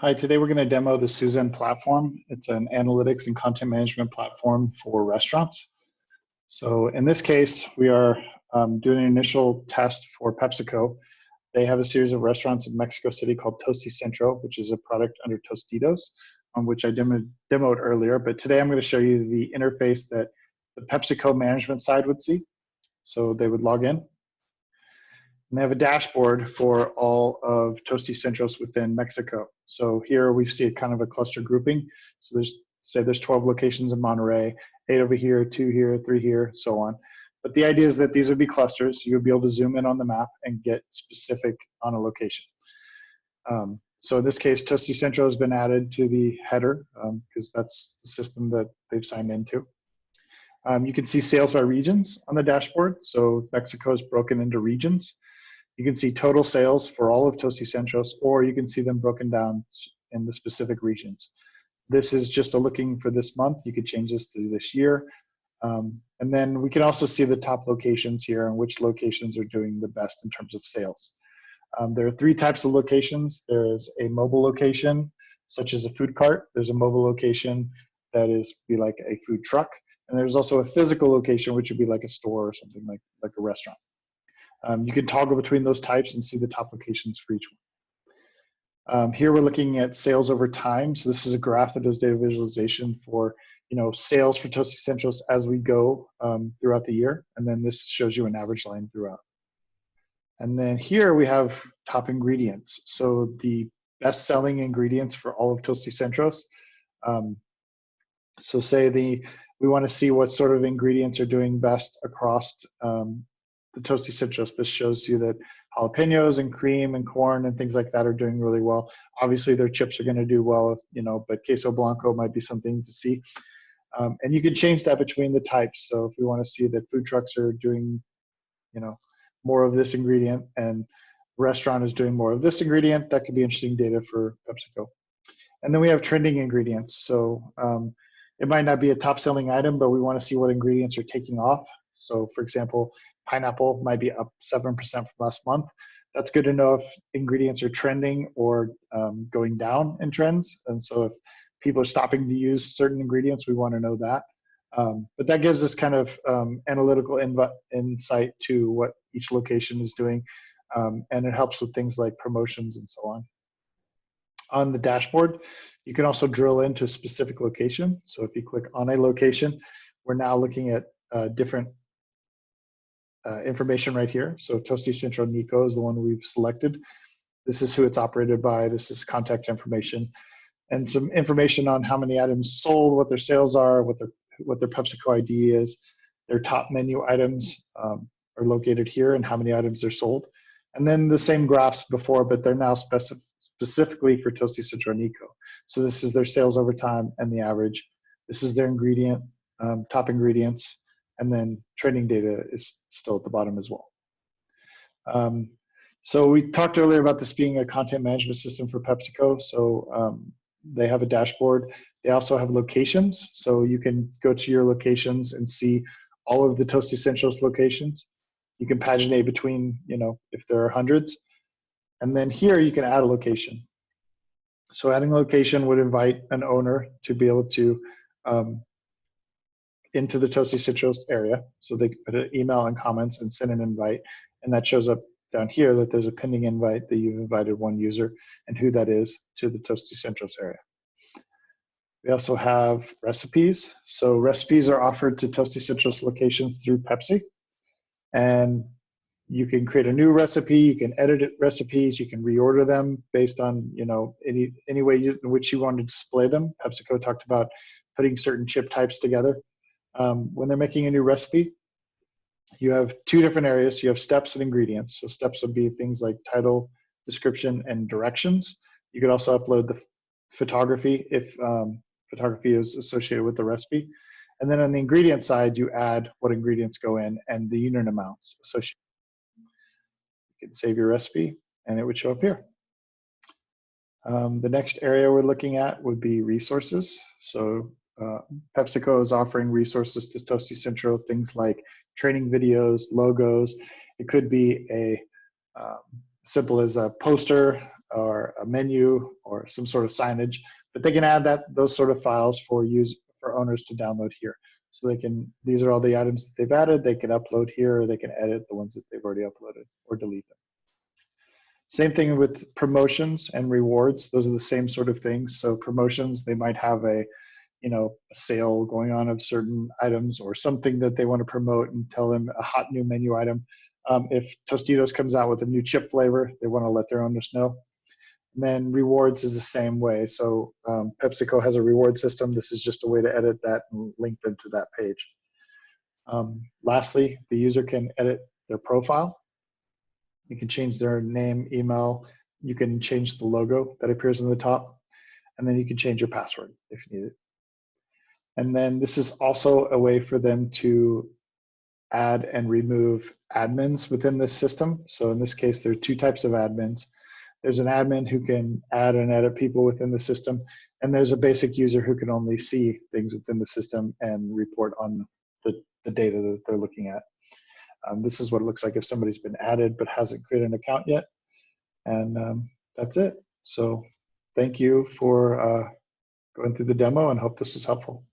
Hi, today we're going to demo the Suzen platform. It's an analytics and content management platform for restaurants. So in this case, we are doing an initial test for PepsiCo. They have a series of restaurants in Mexico City called Tosticentro, which is a product under Tostitos, which I demoed earlier. But today I'm going to show you the interface that the PepsiCo management side would see. So they would log in. And they have a dashboard for all of Tosticentros within Mexico. So here we see kind of a cluster grouping. So there's 12 locations in Monterrey, 8 over here, 2 here, 3 here, so on. But the idea is that these would be clusters. You would be able to zoom in on the map and get specific on a location. So in this case, Tosticentro has been added to the header because that's the system that they've signed into. You can see sales by regions on the dashboard. So Mexico is broken into regions. You can see total sales for all of Tosticentros, or you can see them broken down in the specific regions. This is just a looking for this month. You could change this to this year. And then we can also see the top locations here and which locations are doing the best in terms of sales. There are 3 types of locations. There's a mobile location, such as a food cart. There's a mobile location that is be like a food truck. And there's also a physical location, which would be like a store or something like a restaurant. You can toggle between those types and see the top locations for each one. Here we're looking at sales over time. So this is a graph that does data visualization for sales for Tosticentros as we go throughout the year. And then this shows you an average line throughout. And then here we have top ingredients. So the best selling ingredients for all of Tosticentros. So say we want to see what sort of ingredients are doing best across the Tosticentros. This shows you that jalapenos and cream and corn and things like that are doing really well. Obviously their chips are going to do well, but queso blanco might be something to see. And you can change that between the types. So if we want to see that food trucks are doing, more of this ingredient and restaurant is doing more of this ingredient, that could be interesting data for PepsiCo. And then we have trending ingredients. So it might not be a top selling item, but we want to see what ingredients are taking off. So for example, pineapple might be up 7% from last month. That's good to know if ingredients are trending or going down in trends. And so if people are stopping to use certain ingredients, we want to know that. But that gives us kind of analytical insight to what each location is doing. And it helps with things like promotions and so on. On the dashboard, you can also drill into a specific location. So if you click on a location, we're now looking at different information right here. So Tosticentro Nico is the one we've selected. This is who it's operated by. This is contact information and some information on how many items sold, what their sales are, what their PepsiCo ID is. Their top menu items are located here and how many items are sold. And then the same graphs before, but they're now specifically for Tosticentro Nico. So this is their sales over time and the average. This is their ingredient, top ingredients. And then trending data is still at the bottom as well. So we talked earlier about this being a content management system for PepsiCo. So they have a dashboard. They also have locations. So you can go to your locations and see all of the Tosticentros locations. You can paginate between, if there are hundreds. And then here you can add a location. So adding a location would invite an owner to be able to into the Tosticentros area. So they put an email and comments and send an invite. And that shows up down here that there's a pending invite that you've invited one user and who that is to the Tosticentros area. We also have recipes. So recipes are offered to Tosticentros locations through Pepsi. And you can create a new recipe, you can edit recipes, you can reorder them based on any way in which you want to display them. PepsiCo talked about putting certain chip types together. When they're making a new recipe, you have 2 different areas. You have steps and ingredients. So steps would be things like title, description, and directions. You could also upload the photography if photography is associated with the recipe. And then on the ingredient side, you add what ingredients go in and the unit amounts associated. You can save your recipe and it would show up here. The next area we're looking at would be resources. So PepsiCo is offering resources to Tosticentro, things like training videos, logos. It could be a simple as a poster or a menu or or some sort of signage, but they can add those sort of files for owners to download here. So these are all the items that they've added, they can upload here, or they can edit the ones that they've already uploaded or delete them. Same thing with promotions and rewards. Those are the same sort of things. So promotions, they might have a sale going on of certain items or something that they want to promote and tell them a hot new menu item. If Tostitos comes out with a new chip flavor, they want to let their owners know. And then rewards is the same way. So PepsiCo has a reward system. This is just a way to edit that and link them to that page. Lastly, the user can edit their profile. You can change their name, email. You can change the logo that appears on the top. And then you can change your password if you need it. And then this is also a way for them to add and remove admins within this system. So in this case, there are two types of admins. There's an admin who can add and edit people within the system, and there's a basic user who can only see things within the system and report on the data that they're looking at. This is what it looks like if somebody's been added but hasn't created an account yet. And that's it. So thank you for going through the demo, and hope this was helpful.